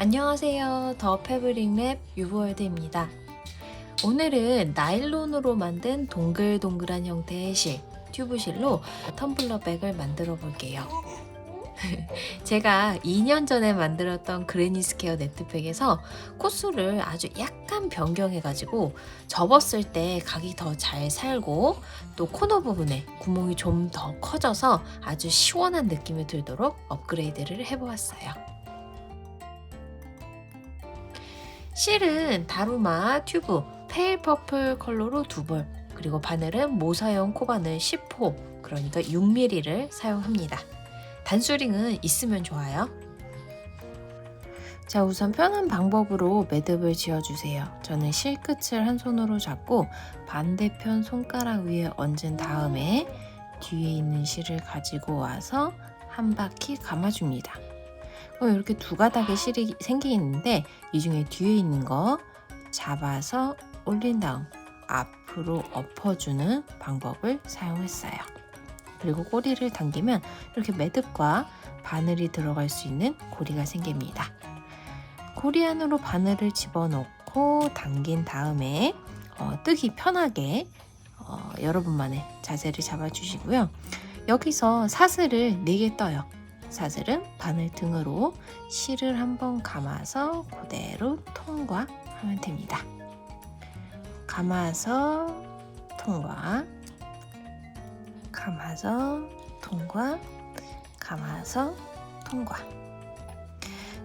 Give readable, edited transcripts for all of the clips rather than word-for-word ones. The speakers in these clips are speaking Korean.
안녕하세요. 더 패브릭랩 유보월드입니다. 오늘은 나일론으로 만든 동글동글한 형태의 실, 튜브실로 텀블러백을 만들어 볼게요. 제가 2년 전에 만들었던 그레니스퀘어 네트백에서 코스를 아주 약간 변경해가지고 접었을 때 각이 더 잘 살고 또 코너 부분에 구멍이 좀 더 커져서 아주 시원한 느낌이 들도록 업그레이드를 해보았어요. 실은 다루마 튜브 페일 퍼플 컬러로 2볼, 그리고 바늘은 모사용 코바늘 10호, 그러니까 6mm를 사용합니다. 단수링은 있으면 좋아요. 자, 우선 편한 방법으로 매듭을 지어주세요. 저는 실 끝을 한 손으로 잡고 반대편 손가락 위에 얹은 다음에 뒤에 있는 실을 가지고 와서 한 바퀴 감아줍니다. 이렇게 두 가닥의 실이 생기는데 이 중에 뒤에 있는 거 잡아서 올린 다음 앞으로 엎어주는 방법을 사용했어요. 그리고 꼬리를 당기면 이렇게 매듭과 바늘이 들어갈 수 있는 고리가 생깁니다. 고리 안으로 바늘을 집어넣고 당긴 다음에 뜨기 편하게 여러분만의 자세를 잡아주시고요. 여기서 사슬을 4개 떠요. 사슬은 바늘 등으로 실을 한번 감아서 그대로 통과하면 됩니다. 감아서 통과, 감아서 통과, 감아서 통과.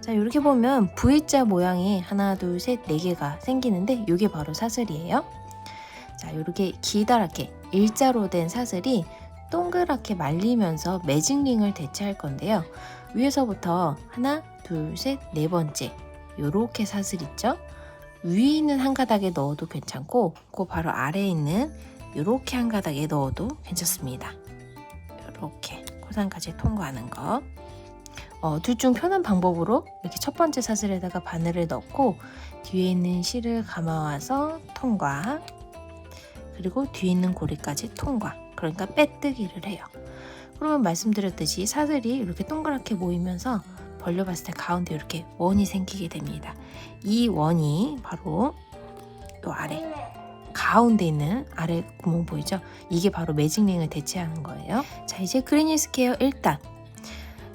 자, 이렇게 보면 V자 모양이 하나, 둘, 셋, 4개가 생기는데 이게 바로 사슬이에요. 자, 이렇게 기다랗게 일자로 된 사슬이 동그랗게 말리면서 매직링을 대체할 건데요. 위에서부터 하나, 둘, 셋, 4번째 요렇게 사슬 있죠? 위에 있는 한 가닥에 넣어도 괜찮고 그 바로 아래에 있는 요렇게 한 가닥에 넣어도 괜찮습니다. 요렇게 코상까지 통과하는 거. 둘 중 편한 방법으로 이렇게 첫 번째 사슬에다가 바늘을 넣고 뒤에 있는 실을 감아와서 통과, 그리고 뒤에 있는 고리까지 통과, 그러니까 빼뜨기를 해요. 그러면 말씀드렸듯이 사슬이 이렇게 동그랗게 모이면서 벌려봤을 때 가운데 이렇게 원이 생기게 됩니다. 이 원이 바로 요 아래 가운데 있는 아래 구멍 보이죠? 이게 바로 매직링을 대체하는 거예요. 자, 이제 그레니스퀘어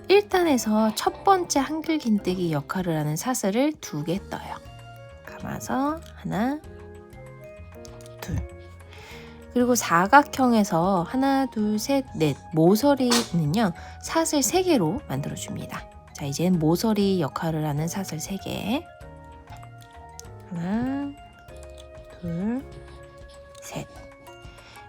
1단에서 첫 번째 한글 긴뜨기 역할을 하는 사슬을 2개 떠요. 감아서 하나, 둘. 그리고 사각형에서 하나, 둘, 셋, 넷 모서리는요 사슬 3개로 만들어줍니다. 자, 이젠 모서리 역할을 하는 사슬 3개. 하나, 둘, 셋.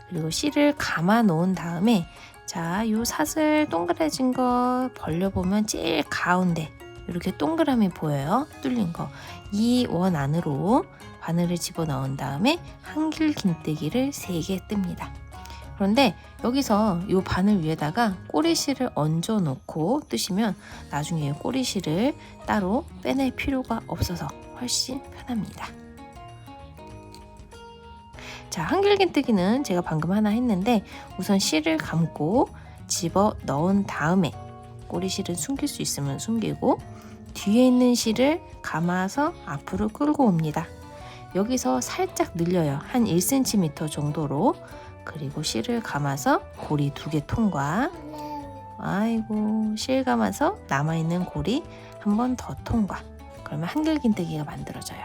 그리고 실을 감아 놓은 다음에 자, 요 사슬 동그래진 거 벌려보면 제일 가운데 이렇게 동그라미 보여요? 뚫린 거. 이 원 안으로 바늘을 집어넣은 다음에 한길 긴뜨기를 3개 뜹니다. 그런데 여기서 이 바늘 위에다가 꼬리실을 얹어 놓고 뜨시면 나중에 꼬리실을 따로 빼낼 필요가 없어서 훨씬 편합니다. 자, 한길 긴뜨기는 제가 방금 하나 했는데 우선 실을 감고 집어 넣은 다음에 꼬리실은 숨길 수 있으면 숨기고 뒤에 있는 실을 감아서 앞으로 끌고 옵니다. 여기서 살짝 늘려요. 한 1cm 정도로. 그리고 실을 감아서 고리 2개 통과. 아이고, 실 감아서 남아있는 고리 한 번 더 통과. 그러면 한길 긴뜨기가 만들어져요.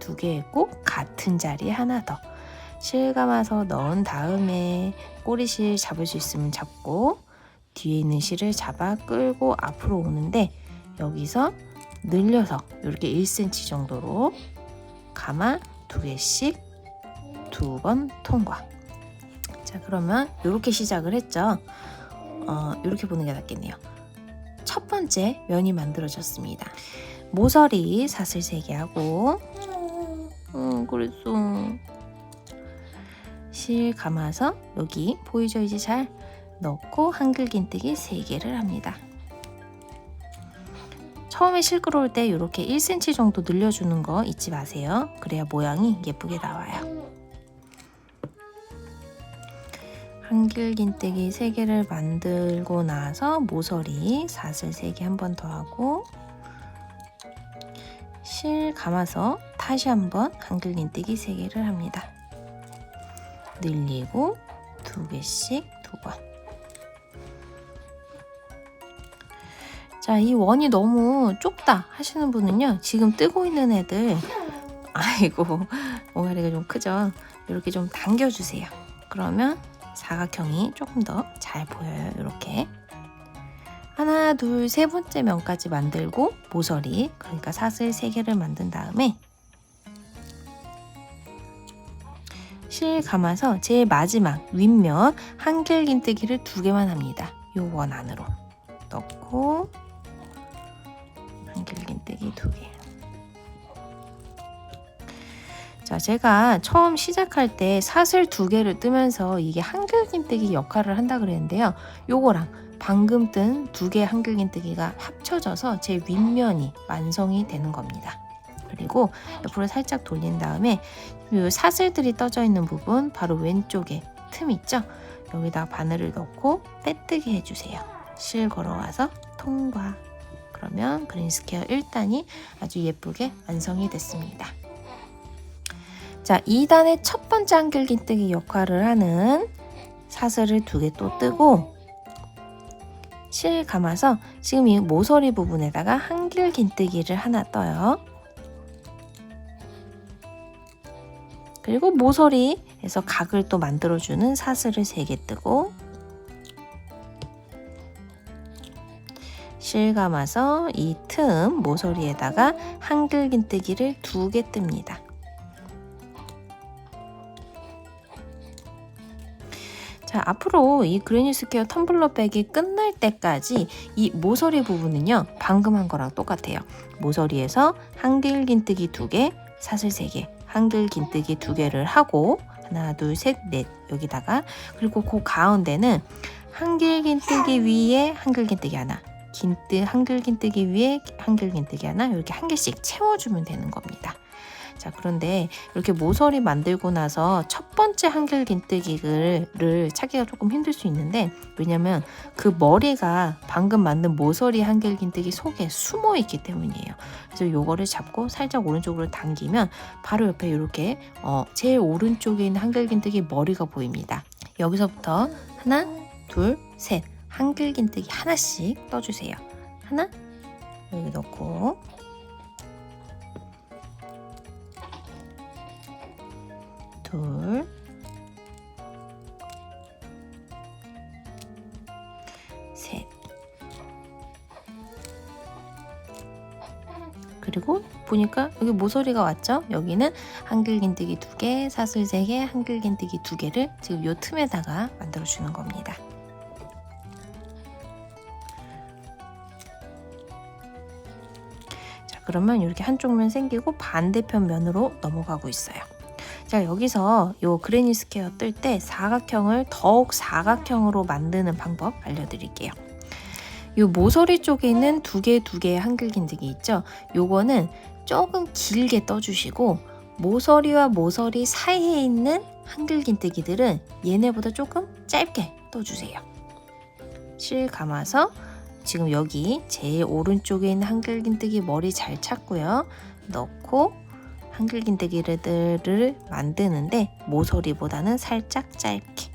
2개 했고 같은 자리에 하나 더. 실 감아서 넣은 다음에 꼬리실 잡을 수 있으면 잡고 뒤에 있는 실을 잡아 끌고 앞으로 오는데 여기서 늘려서 이렇게 1cm 정도로 감아 2개씩 2번 통과. 자, 그러면 이렇게 시작을 했죠. 이렇게 보는 게 낫겠네요. 첫 번째 면이 만들어졌습니다. 모서리 사슬 3개 하고 그랬어. 실 감아서 여기 보이죠? 이제 잘 넣고 한글 긴뜨기 3개를 합니다. 처음에 실 끌어올 때 이렇게 1cm 정도 늘려주는 거 잊지 마세요. 그래야 모양이 예쁘게 나와요. 한길 긴뜨기 3개를 만들고 나서 모서리 사슬 3개 한 번 더 하고 실 감아서 다시 한번 한길긴뜨기 3개를 합니다. 늘리고 2개씩 2번. 자, 이 원이 너무 좁다 하시는 분은요, 지금 뜨고 있는 애들, 아이고 옹알이가 좀 크죠? 이렇게 좀 당겨주세요. 그러면 사각형이 조금 더 잘 보여요. 이렇게 하나, 둘, 세 번째 면까지 만들고 모서리, 그러니까 사슬 3개를 만든 다음에 실 감아서 제일 마지막 윗면 한길긴뜨기를 2개만 합니다. 요 원 안으로 넣고 한길긴뜨기 2개. 자, 제가 처음 시작할 때 사슬 2개를 뜨면서 이게 한길긴뜨기 역할을 한다 그랬는데요. 요거랑 방금 뜬 2개의 한길긴뜨기가 합쳐져서 제 윗면이 완성이 되는 겁니다. 그리고 옆으로 살짝 돌린 다음에 이 사슬들이 떠져 있는 부분, 바로 왼쪽에 틈 있죠? 여기다 바늘을 넣고 빼뜨기 해주세요. 실 걸어와서 통과. 그러면 그린스퀘어 1단이 아주 예쁘게 완성이 됐습니다. 자, 2단의 첫 번째 한길긴뜨기 역할을 하는 사슬을 2개 또 뜨고 실 감아서 지금 이 모서리 부분에다가 한길긴뜨기를 하나 떠요. 그리고 모서리에서 각을 또 만들어주는 사슬을 3개 뜨고 실 감아서 이 틈 모서리에다가 한길긴뜨기를 2개 뜹니다. 자, 앞으로 이 그레니스퀘어 텀블러 백이 끝날 때까지 이 모서리 부분은요, 방금 한 거랑 똑같아요. 모서리에서 한길긴뜨기 2개, 사슬 3개, 한길긴뜨기 2개를 하고 하나, 둘, 셋, 넷 여기다가, 그리고 그 가운데는 한길긴뜨기 위에 한길긴뜨기 하나, 한길긴뜨기 위에 한길긴뜨기 하나, 이렇게 한 개씩 채워주면 되는 겁니다. 자, 그런데 이렇게 모서리 만들고 나서 첫 번째 한길긴뜨기를 찾기가 조금 힘들 수 있는데, 왜냐면 그 머리가 방금 만든 모서리 한길긴뜨기 속에 숨어 있기 때문이에요. 그래서 요거를 잡고 살짝 오른쪽으로 당기면 바로 옆에 이렇게 제일 오른쪽에 있는 한길긴뜨기 머리가 보입니다. 여기서부터 하나, 둘, 셋 한길긴뜨기 하나씩 떠주세요. 하나, 여기 넣고 둘, 셋. 그리고 보니까 여기 모서리가 왔죠? 여기는 한길긴뜨기 2개, 사슬 3개, 한길긴뜨기 2개를 지금 요 틈에다가 만들어 주는 겁니다. 자, 그러면 이렇게 한쪽 면 생기고 반대편 면으로 넘어가고 있어요. 자, 여기서 요 그레니스퀘어 뜰 때 사각형을 더욱 사각형으로 만드는 방법 알려드릴게요. 요 모서리 쪽에 있는 2개의 한길긴뜨기 있죠? 요거는 조금 길게 떠주시고, 모서리와 모서리 사이에 있는 한길긴뜨기들은 얘네보다 조금 짧게 떠주세요. 실 감아서 지금 여기 제일 오른쪽에 있는 한길긴뜨기 머리 잘 찾고요. 넣고 한길긴뜨기를 만드는데 모서리보다는 살짝 짧게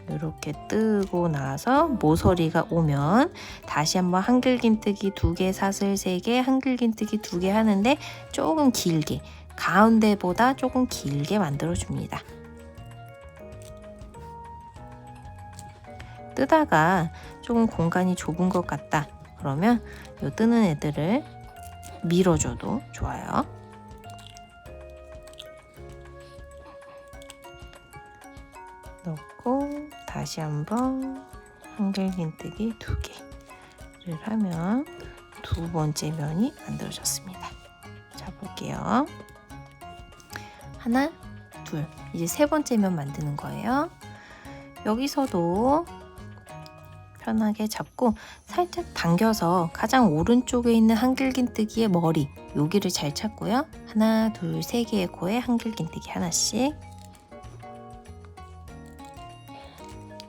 이렇게 뜨고 나서 모서리가 오면 다시 한번 한길긴뜨기 2개, 사슬 3개, 한길긴뜨기 2개 하는데 조금 길게, 가운데보다 조금 길게 만들어줍니다. 뜨다가 조금 공간이 좁은 것 같다 그러면 이 뜨는 애들을 밀어줘도 좋아요. 넣고 다시 한번 한길긴뜨기 2개를 하면 2번째 면이 만들어졌습니다. 자, 볼게요. 하나, 둘. 이제 3번째 면 만드는 거예요. 여기서도 편하게 잡고 살짝 당겨서 가장 오른쪽에 있는 한길긴뜨기의 머리, 여기를 잘 찾고요. 하나, 둘, 3개의 코에 한길긴뜨기 하나씩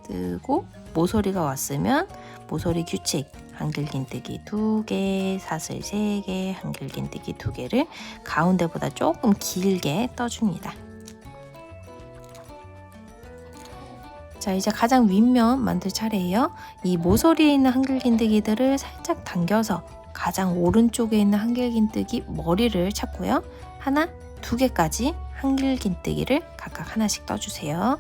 뜨고, 모서리가 왔으면 모서리 규칙 한길긴뜨기 2개, 사슬 3개, 한길긴뜨기 2개를 가운데보다 조금 길게 떠줍니다. 자, 이제 가장 윗면 만들 차례예요. 이 모서리에 있는 한길긴뜨기들을 살짝 당겨서 가장 오른쪽에 있는 한길긴뜨기 머리를 찾고요. 하나, 2개까지 한길긴뜨기를 각각 하나씩 떠주세요.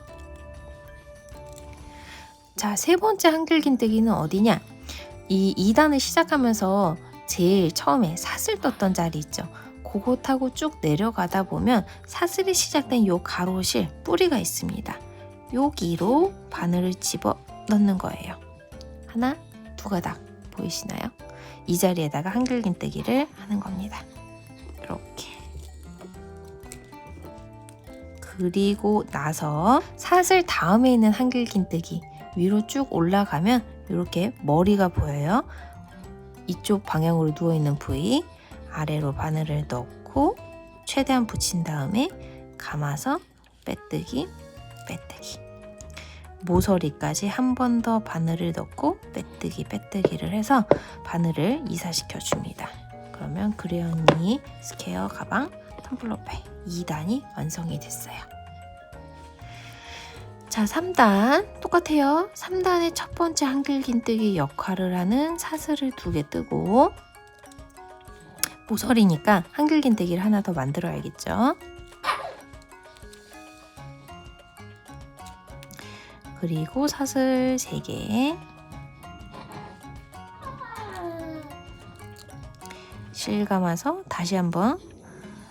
자, 세 번째 한길긴뜨기는 어디냐? 이 2단을 시작하면서 제일 처음에 사슬 떴던 자리 있죠. 그거 타고 쭉 내려가다 보면 사슬이 시작된 요 가로실 뿌리가 있습니다. 여기로 바늘을 집어 넣는 거예요. 하나, 2가닥 보이시나요? 이 자리에다가 한길긴뜨기를 하는 겁니다. 이렇게. 그리고 나서 사슬 다음에 있는 한길긴뜨기 위로 쭉 올라가면 이렇게 머리가 보여요. 이쪽 방향으로 누워있는 부위 아래로 바늘을 넣고 최대한 붙인 다음에 감아서 빼뜨기, 빼뜨기. 모서리까지 한 번 더 바늘을 넣고 빼뜨기, 빼뜨기를 해서 바늘을 이사시켜 줍니다. 그러면 그레언니 스퀘어 가방 텀블러백 2단이 완성이 됐어요. 자, 3단 똑같아요. 3단의 첫 번째 한길긴뜨기 역할을 하는 사슬을 2개 뜨고 모서리니까 한길긴뜨기를 하나 더 만들어야겠죠. 그리고 사슬 3개, 실 감아서 다시 한번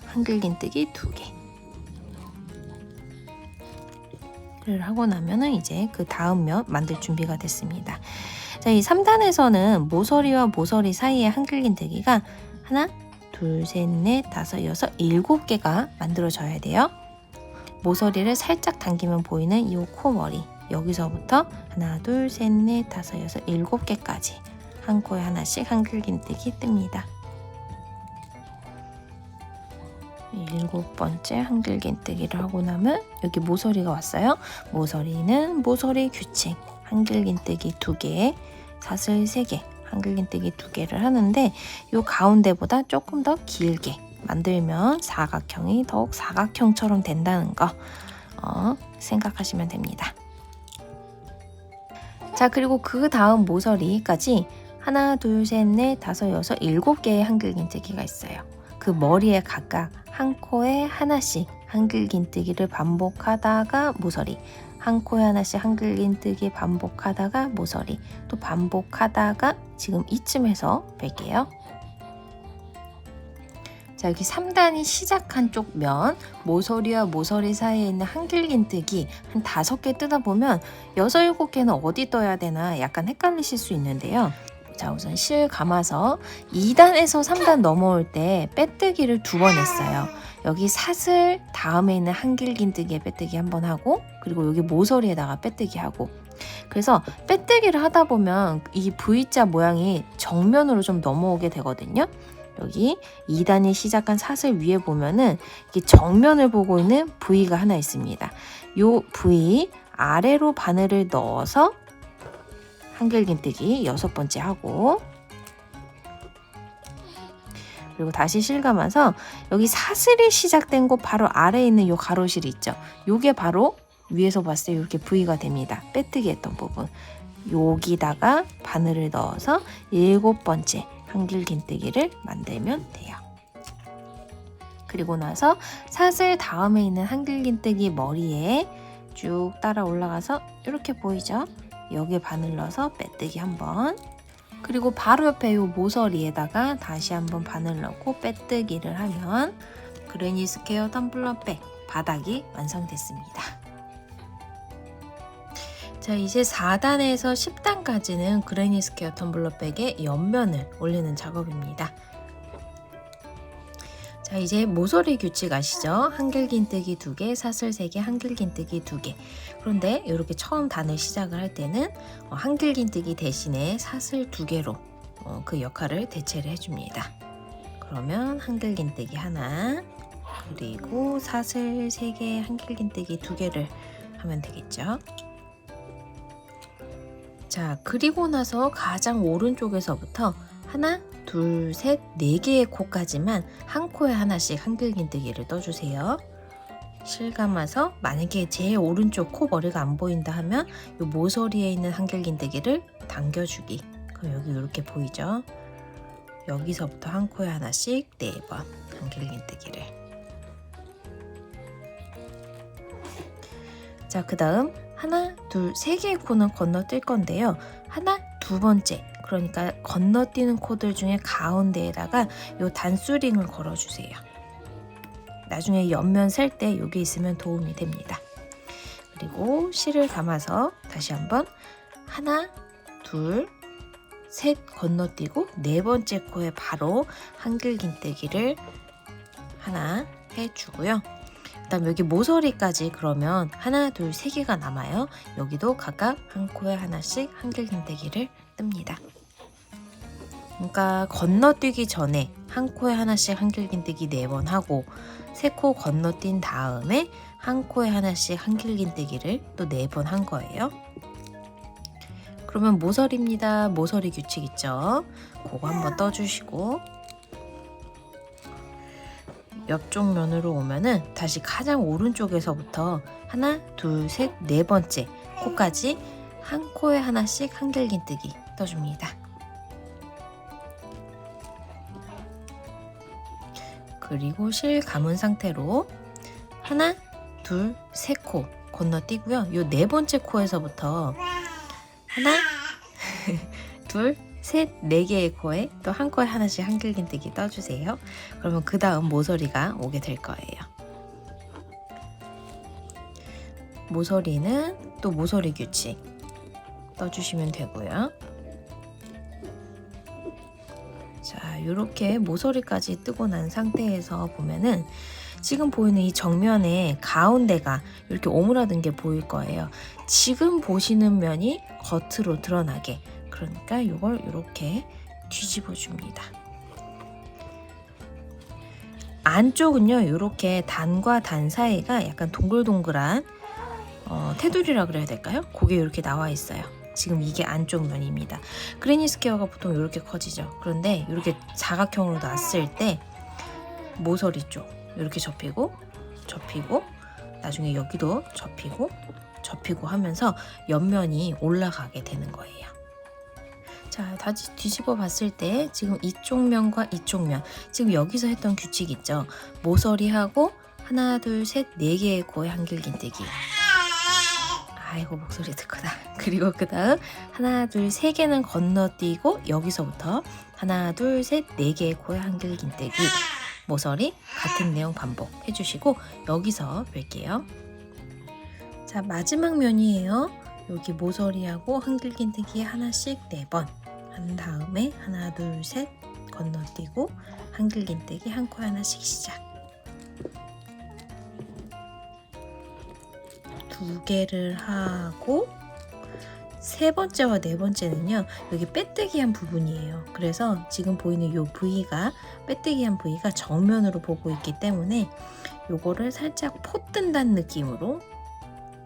한길긴뜨기 2개를 하고 나면은 이제 그 다음 면 만들 준비가 됐습니다. 자, 이 3단에서는 모서리와 모서리 사이에 한길긴뜨기가 하나, 둘, 셋, 넷, 다섯, 여섯, 7개가 만들어져야 돼요. 모서리를 살짝 당기면 보이는 이 코머리, 여기서부터 하나, 둘, 셋, 넷, 다섯, 여섯, 7개까지 한 코에 하나씩 한길긴뜨기 뜹니다. 7번째 한길긴뜨기를 하고 나면 여기 모서리가 왔어요. 모서리는 모서리 규칙 한길긴뜨기 2개, 사슬 3개, 한길긴뜨기 2개를 하는데 이 가운데보다 조금 더 길게 만들면 사각형이 더욱 사각형처럼 된다는 거 생각하시면 됩니다. 자, 그리고 그 다음 모서리까지 하나, 둘, 셋, 넷, 다섯, 여섯, 7개의 한길긴뜨기가 있어요. 그 머리에 각각 한 코에 하나씩 한길긴뜨기를 반복하다가 모서리, 한 코에 하나씩 한길긴뜨기 반복하다가 모서리, 또 반복하다가 지금 이쯤에서 뺄게요. 자, 여기 3단이 시작한 쪽 면, 모서리와 모서리 사이에 있는 한길긴뜨기 한 5개 뜯어 보면 6, 7개는 어디 떠야 되나 약간 헷갈리실 수 있는데요. 자, 우선 실 감아서 2단에서 3단 넘어올 때 빼뜨기를 2번 했어요. 여기 사슬 다음에 있는 한길긴뜨기에 빼뜨기 한번 하고, 그리고 여기 모서리에다가 빼뜨기 하고. 그래서 빼뜨기를 하다 보면 이 V자 모양이 정면으로 좀 넘어오게 되거든요. 여기 2단이 시작한 사슬 위에 보면은 이게 정면을 보고 있는 V가 하나 있습니다. 요 V 아래로 바늘을 넣어서 한길긴뜨기 6번째 하고, 그리고 다시 실 감아서 여기 사슬이 시작된 곳 바로 아래에 있는 요 가로실이 있죠. 요게 바로 위에서 봤을 때 이렇게 V가 됩니다. 빼뜨기 했던 부분. 여기다가 바늘을 넣어서 7번째 한길긴뜨기를 만들면 돼요. 그리고 나서 사슬 다음에 있는 한길긴뜨기 머리에 쭉 따라 올라가서 이렇게 보이죠? 여기에 바늘 넣어서 빼뜨기 한번, 그리고 바로 옆에 이 모서리에다가 다시 한번 바늘 넣고 빼뜨기를 하면 그레니 스퀘어 텀블러백 바닥이 완성됐습니다. 자, 이제 4단에서 10단까지는 그레니 스퀘어 텀블러백의 옆면을 올리는 작업입니다. 자, 이제 모서리 규칙 아시죠? 한길긴뜨기 2개, 사슬 3개, 한길긴뜨기 2개. 그런데 이렇게 처음 단을 시작을 할 때는 한길긴뜨기 대신에 사슬 2개로 그 역할을 대체를 해줍니다. 그러면 한길긴뜨기 하나, 그리고 사슬 3개, 한길긴뜨기 2개를 하면 되겠죠. 자, 그리고 나서 가장 오른쪽에서부터 하나, 둘, 셋, 네 개의 코까지만 한 코에 하나씩 한길긴뜨기를 떠주세요. 실감아서 만약에 제일 오른쪽 코 머리가 안 보인다 하면 이 모서리에 있는 한길긴뜨기를 당겨주기. 그럼 여기 이렇게 보이죠? 여기서부터 한 코에 하나씩 4번 한길긴뜨기를. 자, 그 다음 하나, 둘, 세 개의 코는 건너뛸 건데요. 하나, 두 번째, 그러니까 건너뛰는 코들 중에 가운데에다가 요 단수링을 걸어주세요. 나중에 옆면 셀 때 여기 있으면 도움이 됩니다. 그리고 실을 감아서 다시 한번 하나, 둘, 셋 건너뛰고 네 번째 코에 바로 한길긴뜨기를 하나 해주고요. 그다음 여기 모서리까지 그러면 하나, 둘, 세 개가 남아요. 여기도 각각 한 코에 하나씩 한길긴뜨기를 뜹니다. 그러니까 건너뛰기 전에 한 코에 하나씩 한길긴뜨기 4번 하고 세 코 건너뛴 다음에 한 코에 하나씩 한길긴뜨기를 또 4번 한 거예요. 그러면 모서리입니다. 모서리 규칙 있죠? 그거 한번 떠주시고 옆쪽 면으로 오면은 다시 가장 오른쪽에서부터 하나, 둘, 셋, 네 번째 코까지 한 코에 하나씩 한길긴뜨기 떠줍니다. 그리고 실 감은 상태로 하나, 둘, 세 코 건너뛰고요. 요 네 번째 코에서부터 하나, 둘, 셋, 네 개의 코에 또 한 코에 하나씩 한길긴뜨기 떠주세요. 그러면 그 다음 모서리가 오게 될 거예요. 모서리는 또 모서리 규칙 떠주시면 되고요. 자, 이렇게 모서리까지 뜨고 난 상태에서 보면은 지금 보이는 이 정면에 가운데가 이렇게 오므라든 게 보일 거예요. 지금 보시는 면이 겉으로 드러나게, 그러니까 이걸 이렇게 뒤집어 줍니다. 안쪽은요, 이렇게 단과 단 사이가 약간 동글동글한 테두리라 그래야 될까요? 그게 이렇게 나와 있어요. 지금 이게 안쪽 면입니다. 그레니 스퀘어가 보통 이렇게 커지죠. 그런데 이렇게 사각형으로 놨을 때 모서리 쪽 이렇게 접히고 나중에 여기도 접히고 하면서 옆면이 올라가게 되는 거예요. 자, 다시 뒤집어 봤을 때 지금 이쪽 면과 이쪽 면, 지금 여기서 했던 규칙 있죠? 모서리하고 하나, 둘, 셋, 네 개의 코에 한길긴뜨기. 아이고, 목소리 듣구나. 그리고 그 다음 하나, 둘, 세 개는 건너뛰고 여기서부터 하나, 둘, 셋, 네 개의 코에 한길긴뜨기. 모서리 같은 내용 반복 해주시고 여기서 뵐게요. 자, 마지막 면이에요. 여기 모서리하고 한길긴뜨기 하나씩 4번 한 다음에 하나, 둘, 셋 건너뛰고 한길긴뜨기 한 코에 하나씩 시작. 2개를 하고 세 번째와 네 번째는요, 여기 빼뜨기한 부분이에요. 그래서 지금 보이는 이 부위가, 빼뜨기한 부위가 정면으로 보고 있기 때문에 요거를 살짝 포 뜬다는 느낌으로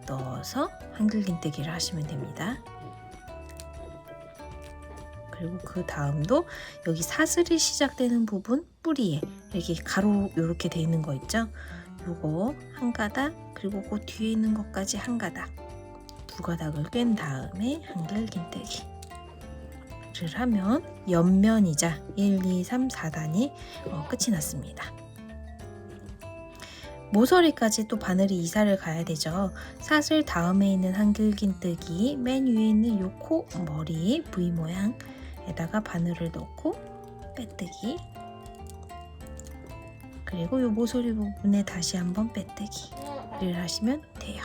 넣어서 한길긴뜨기를 하시면 됩니다. 그리고 그 다음도 여기 사슬이 시작되는 부분, 뿌리에 이렇게 가로 이렇게 돼 있는 거 있죠? 요거 한 가닥, 그리고 그 뒤에 있는 것까지 한 가닥, 2가닥을 꿰은 다음에 한길긴뜨기를 하면 옆면이자 1, 2, 3, 4단이 끝이 났습니다. 모서리까지 또 바늘이 이사를 가야 되죠. 사슬 다음에 있는 한길긴뜨기 맨 위에 있는 요 코 머리 V 모양에다가 바늘을 넣고 빼뜨기, 그리고 요 모서리 부분에 다시 한번 빼뜨기를 하시면 돼요.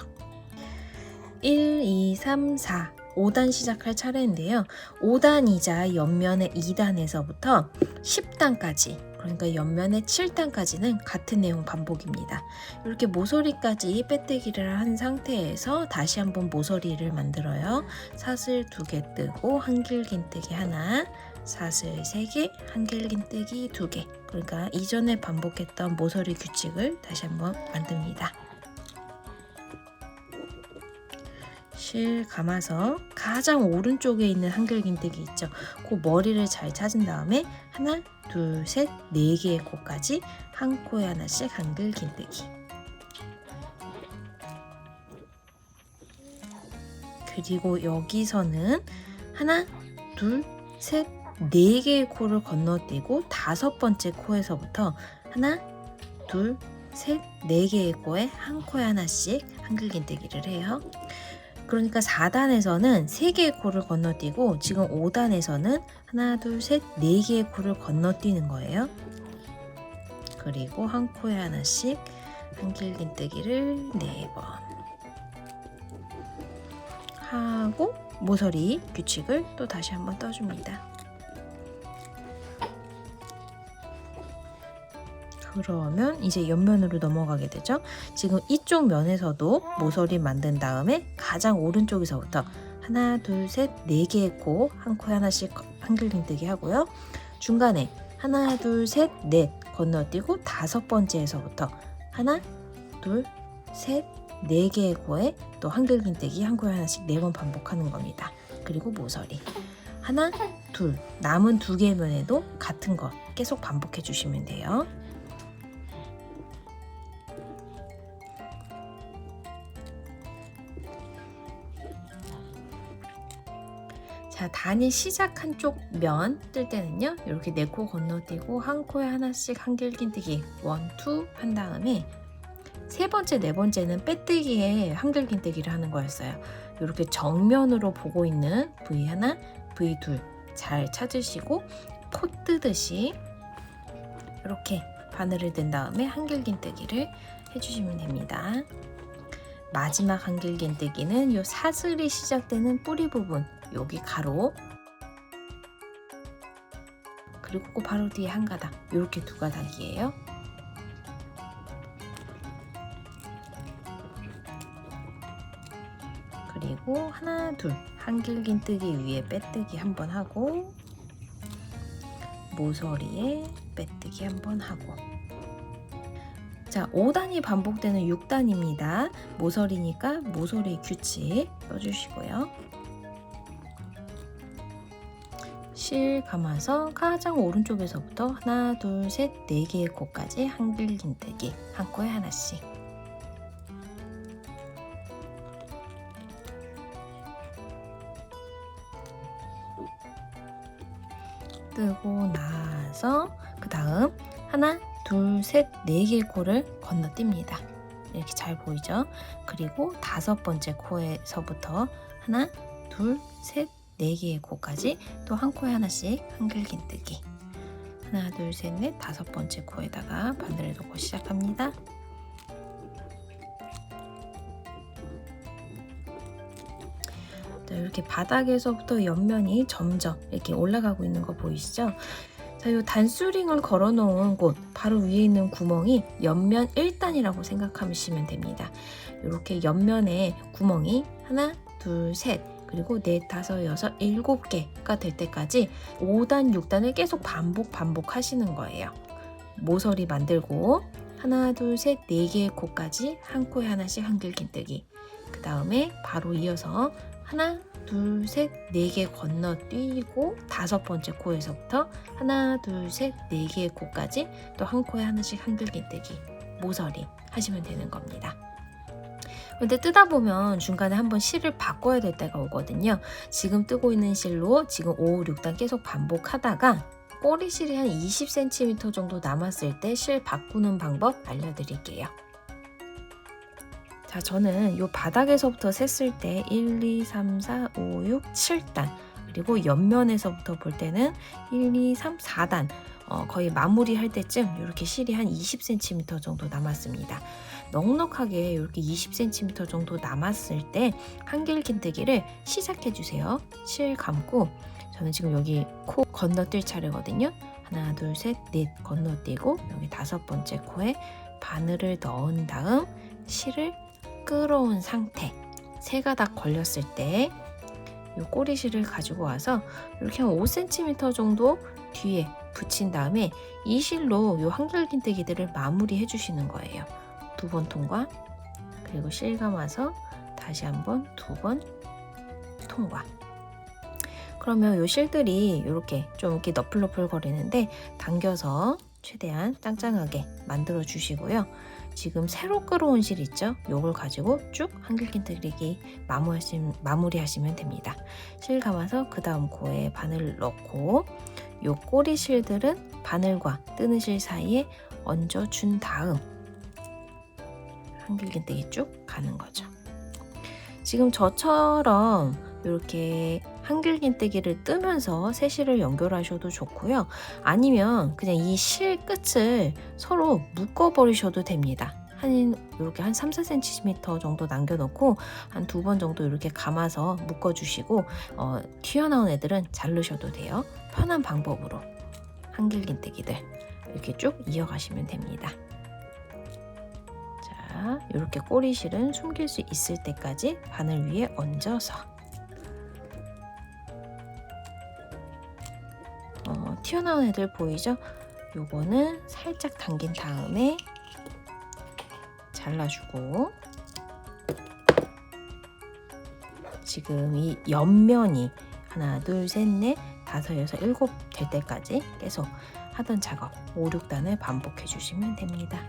1, 2, 3, 4, 5단 시작할 차례인데요. 5단이자 옆면의 2단에서부터 10단까지, 그러니까 옆면의 7단까지는 같은 내용 반복입니다. 이렇게 모서리까지 빼뜨기를 한 상태에서 다시 한번 모서리를 만들어요. 사슬 2개 뜨고 한길긴뜨기 하나, 사슬 3개, 한길긴뜨기 2개. 그러니까 이전에 반복했던 모서리 규칙을 다시 한번 만듭니다. 실 감아서 가장 오른쪽에 있는 한길긴뜨기 있죠. 그 머리를 잘 찾은 다음에 하나, 둘, 셋, 네 개의 코까지 한 코에 하나씩 한길긴뜨기. 그리고 여기서는 하나, 둘, 셋, 네 개의 코를 건너뛰고 다섯 번째 코에서부터 하나, 둘, 셋, 네 개의 코에 한 코에 하나씩 한길긴뜨기를 해요. 그러니까 4단에서는 3개의 코를 건너뛰고 지금 5단에서는 하나, 둘, 셋, 4개의 코를 건너뛰는 거예요. 그리고 한 코에 하나씩 한길긴뜨기를 4번 하고 모서리 규칙을 또 다시 한번 떠줍니다. 그러면 이제 옆면으로 넘어가게 되죠. 지금 이쪽 면에서도 모서리 만든 다음에 가장 오른쪽에서부터 하나, 둘, 셋, 네 개의 코, 한 코에 하나씩 한길긴뜨기 하고요. 중간에 하나, 둘, 셋, 넷 건너뛰고 다섯 번째에서부터 하나, 둘, 셋, 네 개의 코에 또 한길긴뜨기 한 코에 하나씩 4번 반복하는 겁니다. 그리고 모서리 하나, 둘, 남은 2개의 면에도 같은 거 계속 반복해 주시면 돼요. 자, 단이 시작한 쪽 면 뜰 때는요, 이렇게 4코 건너뛰고 한 코에 하나씩 한길긴뜨기 1, 2 한 다음에 세 번째, 네 번째는 빼뜨기에 한길긴뜨기를 하는 거였어요. 이렇게 정면으로 보고 있는 V1, V2 잘 찾으시고 포 뜨듯이 이렇게 바늘을 든 다음에 한길긴뜨기를 해주시면 됩니다. 마지막 한길긴뜨기는 이 사슬이 시작되는 뿌리 부분, 여기 가로, 그리고 그 바로 뒤에 한 가닥, 이렇게 2가닥이에요. 그리고 하나, 둘, 한길긴뜨기 위에 빼뜨기 한번 하고 모서리에 빼뜨기 한번 하고. 자, 5단이 반복되는 6단입니다. 모서리니까 모서리 규칙 써주시고요. 실 감아서 가장 오른쪽에서부터 하나, 둘, 셋, 네 개의 코까지 한길긴뜨기 한 코에 하나씩. 뜨고 나서 그 다음 하나, 둘, 셋, 네 개의 코를 건너뜁니다. 이렇게 잘 보이죠? 그리고 다섯 번째 코에서부터 하나, 둘, 셋, 네 개의 코까지 또 한 코에 하나씩 한길긴뜨기. 하나, 둘, 셋, 넷, 다섯 번째 코에다가 바늘을 놓고 시작합니다. 이렇게 바닥에서부터 옆면이 점점 이렇게 올라가고 있는 거 보이시죠? 자, 이 단수링을 걸어 놓은 곳 바로 위에 있는 구멍이 옆면 1단이라고 생각하시면 됩니다. 이렇게 옆면에 구멍이 하나, 둘, 셋, 그리고 넷, 다섯, 여섯, 7개가 될 때까지 5단, 6단을 계속 반복하시는 거예요. 모서리 만들고 하나, 둘, 셋, 4개의 코까지 한 코에 하나씩 한길긴뜨기. 그 다음에 바로 이어서 하나, 둘, 셋, 4개 건너뛰고 다섯 번째 코에서부터 하나, 둘, 셋, 4개의 코까지 또 한 코에 하나씩 한길긴뜨기, 모서리 하시면 되는 겁니다. 근데 뜨다 보면 중간에 한번 실을 바꿔야 될 때가 오거든요. 지금 뜨고 있는 실로 지금 5, 6단 계속 반복하다가 꼬리실이 한 20cm 정도 남았을 때 실 바꾸는 방법 알려드릴게요. 자, 저는 이 바닥에서부터 셌을 때 1, 2, 3, 4, 5, 6, 7단, 그리고 옆면에서부터 볼 때는 1, 2, 3, 4단, 거의 마무리할 때쯤 이렇게 실이 한 20cm 정도 남았습니다. 넉넉하게 이렇게 20cm 정도 남았을 때 한길긴뜨기를 시작해 주세요. 실 감고, 저는 지금 여기 코 건너뛸 차례거든요. 하나, 둘, 셋, 넷 건너뛰고 여기 다섯 번째 코에 바늘을 넣은 다음 실을 끌어온 상태, 3가닥 걸렸을 때 이 꼬리실을 가지고 와서 이렇게 한 5cm 정도 뒤에 붙인 다음에 이 실로 이 한길긴뜨기들을 마무리해 주시는 거예요. 2번 통과, 그리고 실 감아서 다시 한번 2번 통과. 그러면 요 실들이 이렇게 좀 이렇게 너플너플 거리는데 당겨서 최대한 짱짱하게 만들어 주시고요. 지금 새로 끌어온 실 있죠? 요걸 가지고 쭉 한길긴뜨기 마무리하시면 됩니다. 실 감아서 그 다음 코에 바늘 넣고 요 꼬리 실들은 바늘과 뜨는 실 사이에 얹어준 다음 한길긴뜨기 쭉 가는 거죠. 지금 저처럼 이렇게 한길긴뜨기를 뜨면서 세 실을 연결하셔도 좋고요. 아니면 그냥 이 실 끝을 서로 묶어버리셔도 됩니다. 이렇게 한 3, 4cm 정도 남겨놓고 한 2번 정도 이렇게 감아서 묶어주시고 튀어나온 애들은 자르셔도 돼요. 편한 방법으로 한길긴뜨기들 이렇게 쭉 이어가시면 됩니다. 자, 이렇게 꼬리실은 숨길 수 있을 때까지 바늘 위에 얹어서 튀어나온 애들 보이죠? 요거는 살짝 당긴 다음에 잘라주고 지금 이 옆면이 하나, 둘, 셋, 넷, 다섯, 여섯, 일곱 될 때까지 계속 하던 작업 5, 6단을 반복해 주시면 됩니다.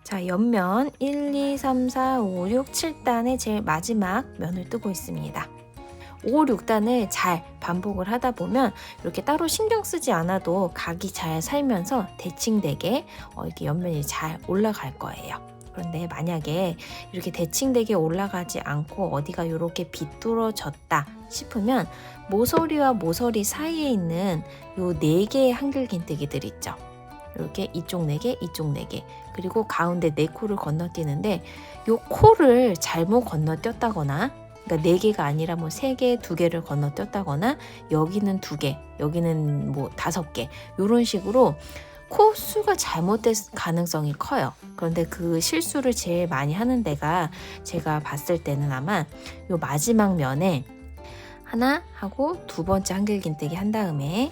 자, 옆면 1, 2, 3, 4, 5, 6, 7단의 제일 마지막 면을 뜨고 있습니다. 5, 6단을 잘 반복을 하다 보면 이렇게 따로 신경 쓰지 않아도 각이 잘 살면서 대칭되게 이렇게 옆면이 잘 올라갈 거예요. 그런데 만약에 이렇게 대칭되게 올라가지 않고 어디가 이렇게 비뚤어졌다 싶으면 모서리와 모서리 사이에 있는 요 4개의 한길긴뜨기들 있죠. 이렇게 이쪽 4개, 이쪽 4개, 그리고 가운데 4코를 건너뛰는데 요 코를 잘못 건너뛰었다거나 그러니까 4개가 아니라 뭐 3개, 2개를 건너뛰었다거나 여기는 2개, 여기는 뭐 5개 이런 식으로 코 수가 잘못될 가능성이 커요. 그런데 그 실수를 제일 많이 하는 데가 제가 봤을 때는 아마 요 마지막 면에 하나 하고 2번째 한길긴뜨기 한 다음에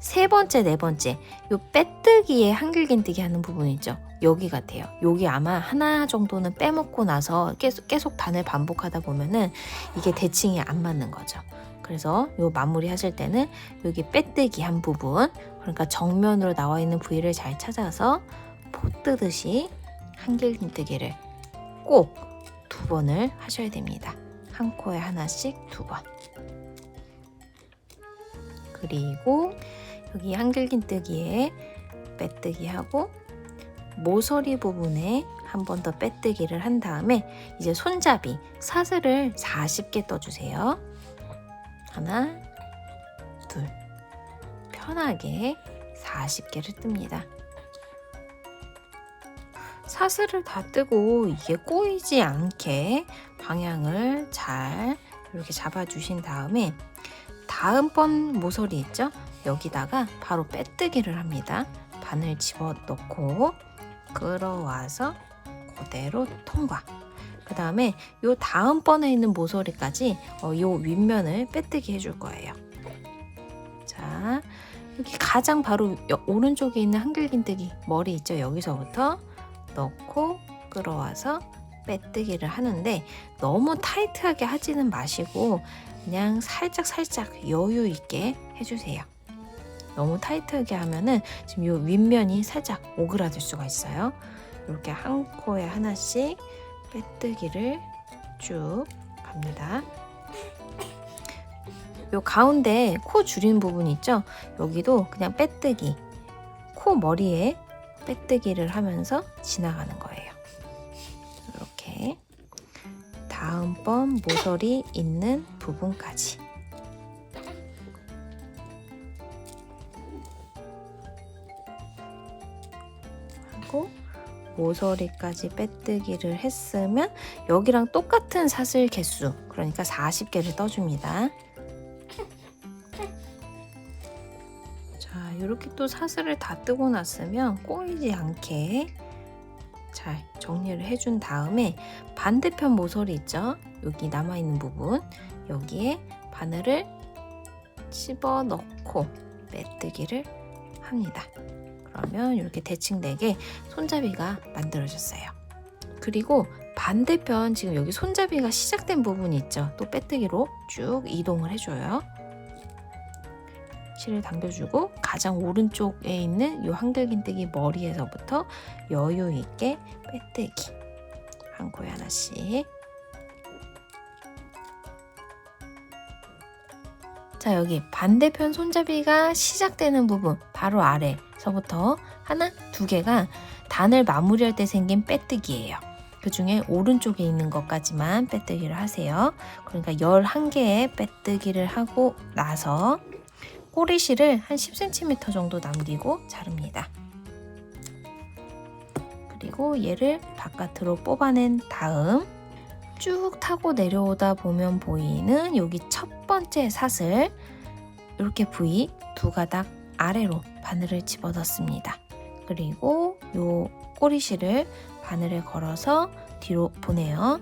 3번째, 4번째 요 빼뜨기에 한길긴뜨기 하는 부분 있죠. 여기 같아요. 여기 아마 하나 정도는 빼먹고 나서 계속 단을 반복하다 보면은 이게 대칭이 안 맞는 거죠. 그래서 요 마무리 하실 때는 여기 빼뜨기 한 부분, 그러니까 정면으로 나와 있는 부위를 잘 찾아서 포 뜨듯이 한길긴뜨기를 꼭 2번을 하셔야 됩니다. 한 코에 하나씩 2번. 그리고 여기 한길긴뜨기에 빼뜨기 하고 모서리 부분에 한 번 더 빼뜨기를 한 다음에 이제 손잡이 사슬을 40개 떠주세요. 하나, 둘, 편하게 40개를 뜹니다. 사슬을 다 뜨고 이게 꼬이지 않게 방향을 잘 이렇게 잡아주신 다음에 다음번 모서리 있죠? 여기다가 바로 빼뜨기를 합니다. 바늘 집어넣고 끌어와서 그대로 통과. 그 다음에 요 다음번에 있는 모서리까지 요 윗면을 빼뜨기 해줄 거예요. 자, 여기 가장 바로 오른쪽에 있는 한길긴뜨기 머리 있죠? 여기서부터 넣고 끌어와서 빼뜨기를 하는데 너무 타이트하게 하지는 마시고 그냥 살짝 여유 있게 해주세요. 너무 타이트하게 하면은 지금 요 윗면이 살짝 오그라들 수가 있어요. 이렇게 한 코에 하나씩 빼뜨기를 쭉 갑니다. 요 가운데 코 줄인 부분 있죠? 여기도 그냥 빼뜨기, 코 머리에 빼뜨기를 하면서 지나가는 거예요. 이렇게 다음번 모서리 있는 부분까지. 하고 모서리까지 빼뜨기를 했으면 여기랑 똑같은 사슬 개수, 그러니까 40개를 떠줍니다. 자, 이렇게 또 사슬을 다 뜨고 났으면 꼬이지 않게 잘 정리를 해준 다음에 반대편 모서리 있죠? 여기 남아있는 부분, 여기에 바늘을 집어넣고 빼뜨기를 합니다. 그러면 이렇게 대칭 4개 손잡이가 만들어졌어요. 그리고 반대편 지금 여기 손잡이가 시작된 부분이 있죠. 또 빼뜨기로 쭉 이동을 해줘요. 실을 당겨주고 가장 오른쪽에 있는 이 한글긴뜨기 머리에서부터 여유 있게 빼뜨기 한 코에 하나씩. 자, 여기 반대편 손잡이가 시작되는 부분 바로 아래서부터 하나, 2개가 단을 마무리할 때 생긴 빼뜨기예요. 그 중에 오른쪽에 있는 것까지만 빼뜨기를 하세요. 그러니까 11개의 빼뜨기를 하고 나서 꼬리실을 한 10cm 정도 남기고 자릅니다. 그리고 얘를 바깥으로 뽑아낸 다음 쭉 타고 내려오다 보면 보이는 여기 첫 번째 사슬, 이렇게 부위 2가닥 아래로 바늘을 집어넣습니다. 그리고 요 꼬리실을 바늘에 걸어서 뒤로 보내요.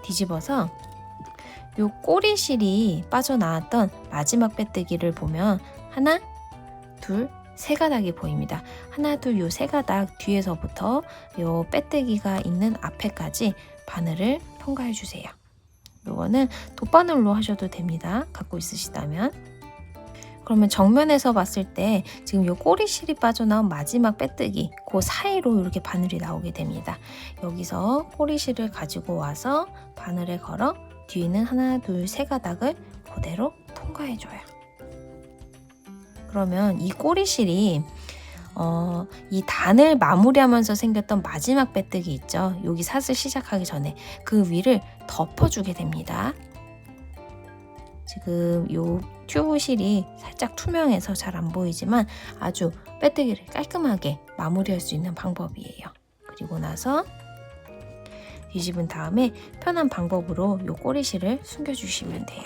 뒤집어서 요 꼬리실이 빠져나왔던 마지막 빼뜨기를 보면 하나, 둘, 3가닥이 보입니다. 하나, 둘, 요 3가닥 뒤에서부터 요 빼뜨기가 있는 앞에까지 바늘을 통과해 주세요. 요거는 돗바늘로 하셔도 됩니다. 갖고 있으시다면. 그러면 정면에서 봤을 때 지금 요 꼬리실이 빠져나온 마지막 빼뜨기 그 사이로 이렇게 바늘이 나오게 됩니다. 여기서 꼬리실을 가지고 와서 바늘에 걸어 뒤에는 하나, 둘, 3가닥을 그대로 통과해줘요. 그러면 이 꼬리실이 이 단을 마무리하면서 생겼던 마지막 빼뜨기 있죠. 여기 사슬 시작하기 전에 그 위를 덮어주게 됩니다. 지금 요 튜브실이 살짝 투명해서 잘 안 보이지만 아주 빼뜨기를 깔끔하게 마무리할 수 있는 방법이에요. 그리고 나서 뒤집은 다음에 편한 방법으로 요 꼬리실을 숨겨주시면 돼요.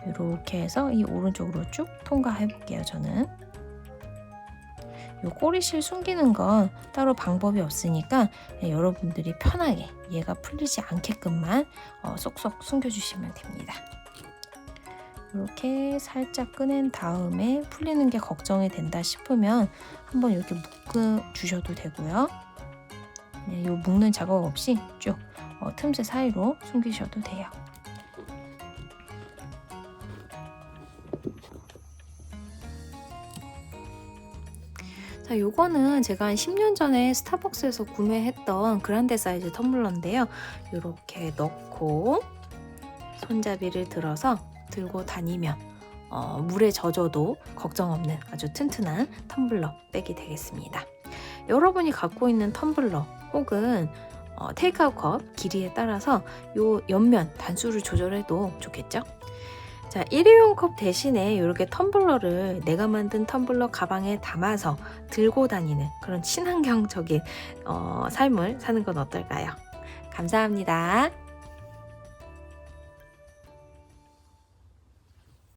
이렇게 해서 이 오른쪽으로 쭉 통과해 볼게요. 저는 이 꼬리실 숨기는 건 따로 방법이 없으니까 여러분들이 편하게 얘가 풀리지 않게끔만 쏙쏙 숨겨주시면 됩니다. 이렇게 살짝 꺼낸 다음에 풀리는 게 걱정이 된다 싶으면 한번 이렇게 묶어주셔도 되고요. 이 묶는 작업 없이 쭉 틈새 사이로 숨기셔도 돼요. 자, 요거는 제가 한 10년 전에 스타벅스에서 구매했던 그란데 사이즈 텀블러인데요. 이렇게 넣고 손잡이를 들어서 들고 다니면 물에 젖어도 걱정 없는 아주 튼튼한 텀블러 백이 되겠습니다. 여러분이 갖고 있는 텀블러 혹은 테이크아웃 컵 길이에 따라서 요 옆면 단수를 조절해도 좋겠죠? 자, 일회용 컵 대신에 이렇게 텀블러를 내가 만든 텀블러 가방에 담아서 들고 다니는 그런 친환경적인 삶을 사는 건 어떨까요? 감사합니다.